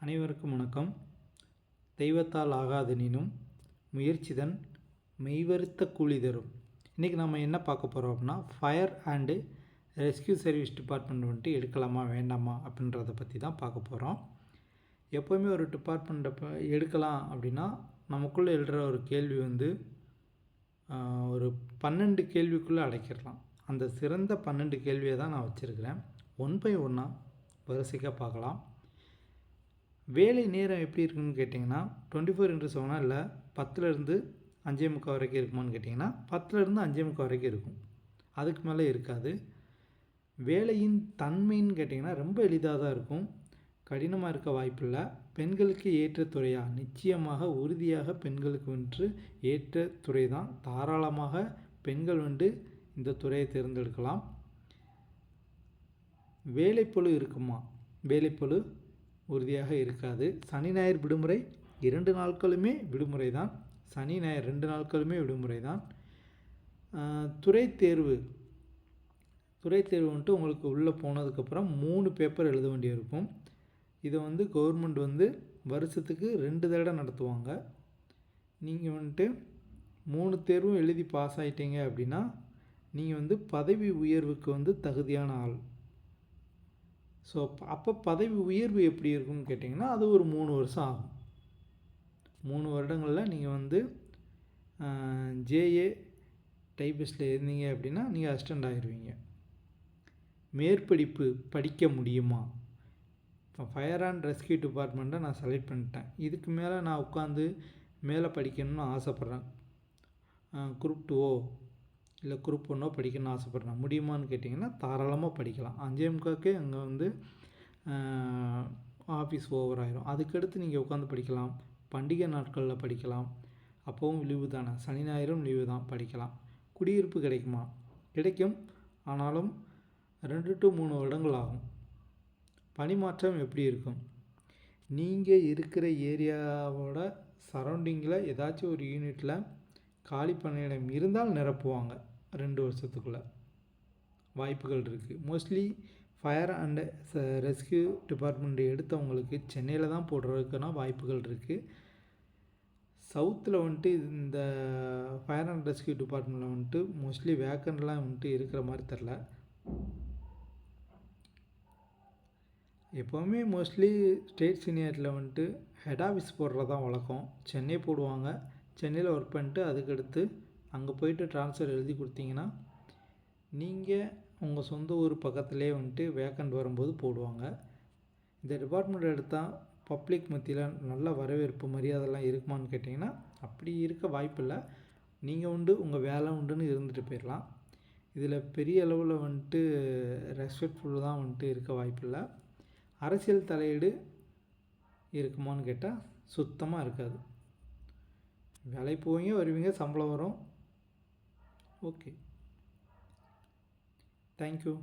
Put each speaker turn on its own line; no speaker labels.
அனைவருக்கும் வணக்கம். தெய்வத்தால் ஆகாதெனினும் முயற்சிதன் மெய்வருத்த கூலி தரும். இன்றைக்கி நம்ம என்ன பார்க்க போகிறோம் அப்படின்னா, fire and rescue service department வந்துட்டு எடுக்கலாமா வேண்டாமா அப்படின்றத பற்றி தான் பார்க்க போகிறோம். எப்போவுமே ஒரு டிபார்ட்மெண்ட்டை எடுக்கலாம் அப்படின்னா நமக்குள்ளே எழுற ஒரு கேள்வி ஒரு 12 கேள்விக்குள்ளே அடைக்கிடலாம். அந்த சிறந்த 12 கேள்வியை தான் நான் வச்சுருக்கிறேன். ஒன் பை ஒன்னாக வரிசைக்காக பார்க்கலாம். வேலை நேரம் எப்படி இருக்குன்னு கேட்டிங்கன்னா 24x7 இல்லை 10லேருந்து 5:45 வரைக்கும் இருக்குமான்னு கேட்டிங்கன்னா 10லேருந்து 5:45 வரைக்கும் இருக்கும். அதுக்கு மேலே இருக்காது. வேலையின் தன்மைன்னு கேட்டிங்கன்னா ரொம்ப எளிதாக தான் இருக்கும். கடினமாக இருக்க வாய்ப்பில்லை. பெண்களுக்கு ஏற்ற துறையா? நிச்சயமாக உறுதியாக பெண்களுக்கு ஏற்ற துறை தான். தாராளமாக பெண்கள் இந்த துறையை தேர்ந்தெடுக்கலாம். வேலைப்பளு இருக்குமா? வேலைப்பளு உறுதியாக இருக்காது. சனி ஞாயிறு விடுமுறை 2 நாட்களுமே விடுமுறை தான். சனி ஞாயிறு 2 நாட்களுமே விடுமுறை தான். துறை தேர்வு உங்களுக்கு உள்ளே போனதுக்கப்புறம் 3 பேப்பர் எழுத வேண்டியிருக்கும். இதை கவர்மெண்ட் வருஷத்துக்கு 2 தடவை நடத்துவாங்க. நீங்கள் 3 தேர்வும் எழுதி பாஸ் ஆகிட்டீங்க அப்படின்னா நீங்கள் பதவி உயர்வுக்கு தகுதியான ஆள். ஸோ அப்போ பதவி உயர்வு எப்படி இருக்குன்னு கேட்டிங்கன்னா அது ஒரு 3 வருஷம் ஆகும். 3 வருடங்களில் நீங்கள் ஜேஏ டைபிஸ்டில் இருந்தீங்க அப்படின்னா நீங்கள் அசிஸ்டண்ட் ஆகிடுவீங்க. மேற்படிப்பு படிக்க முடியுமா? இப்போ ஃபயர் அண்ட் ரெஸ்கியூ டிபார்ட்மெண்ட்டை நான் செலக்ட் பண்ணிட்டேன். இதுக்கு மேலே நான் உட்காந்து மேலே படிக்கணும்னு ஆசைப்பட்றேன். குரூப் 2 இல்லை குரூப் 1 படிக்கணும்னு ஆசைப்பட்றேன். முடியுமான்னு கேட்டிங்கன்னா தாராளமாக படிக்கலாம். 5:45க்கே அங்கே ஆஃபீஸ் ஓவர் ஆயிரும். அதுக்கடுத்து நீங்கள் உட்காந்து படிக்கலாம். பண்டிகை நாட்களில் படிக்கலாம். அப்போவும் லீவு தானே. சனி ஞாயிறும் லீவு தான், படிக்கலாம். குடியிருப்பு கிடைக்குமா? கிடைக்கும். ஆனாலும் 2 to 3 வருடங்கள் ஆகும். பணிமாற்றம் எப்படி இருக்கும்? நீங்கள் இருக்கிற ஏரியாவோட சரௌண்டிங்கில் ஏதாச்சும் ஒரு யூனிட்டில் காலி பணியிடம் இருந்தால் நிரப்புவாங்க. 2 வருஷத்துக்குள்ளே வாய்ப்புகள் இருக்குது. Mostly fire and rescue department எடுத்தவங்களுக்கு சென்னையில் தான் போடுறதுக்கான வாய்ப்புகள் இருக்குது. சவுத்தில் இந்த ஃபயர் அண்ட் ரெஸ்கியூ டிபார்ட்மெண்ட்டில் மோஸ்ட்லி வேக்கண்ட்லாம் இருக்கிற மாதிரி தெரில. எப்போவுமே மோஸ்ட்லி ஸ்டேட் சீனியரில் ஹெட் ஆஃபீஸ் போடுறது தான் வழக்கம். சென்னை போடுவாங்க. சென்னையில் ஒர்க் பண்ணிட்டு அதுக்கடுத்து அங்கே போய்ட்டு ட்ரான்ஸ்ஃபர் எழுதி கொடுத்தீங்கன்னா நீங்கள் உங்கள் சொந்த ஊர் பக்கத்துலேயே வேக்கண்ட் வரும்போது போடுவாங்க. இந்த டிபார்ட்மெண்ட் எடுத்தால் பப்ளிக் மத்தியில் நல்ல வரவேற்பு மரியாதைலாம் இருக்குமான்னு கேட்டிங்கன்னா அப்படி இருக்க வாய்ப்பில்லை. நீங்கள் உங்கள் வேலை உண்டுன்னு இருந்துட்டு போயிடலாம். இதில் பெரிய அளவில் ரெஸ்பெக்ட்ஃபுல் தான் இருக்க வாய்ப்பில்லை. அரசியல் தலையீடு இருக்குமான்னு கேட்டால் சுத்தமாக இருக்காது. வேலை போவீங்க, வருவீங்க, சம்பளம் வரும். Okay, thank you.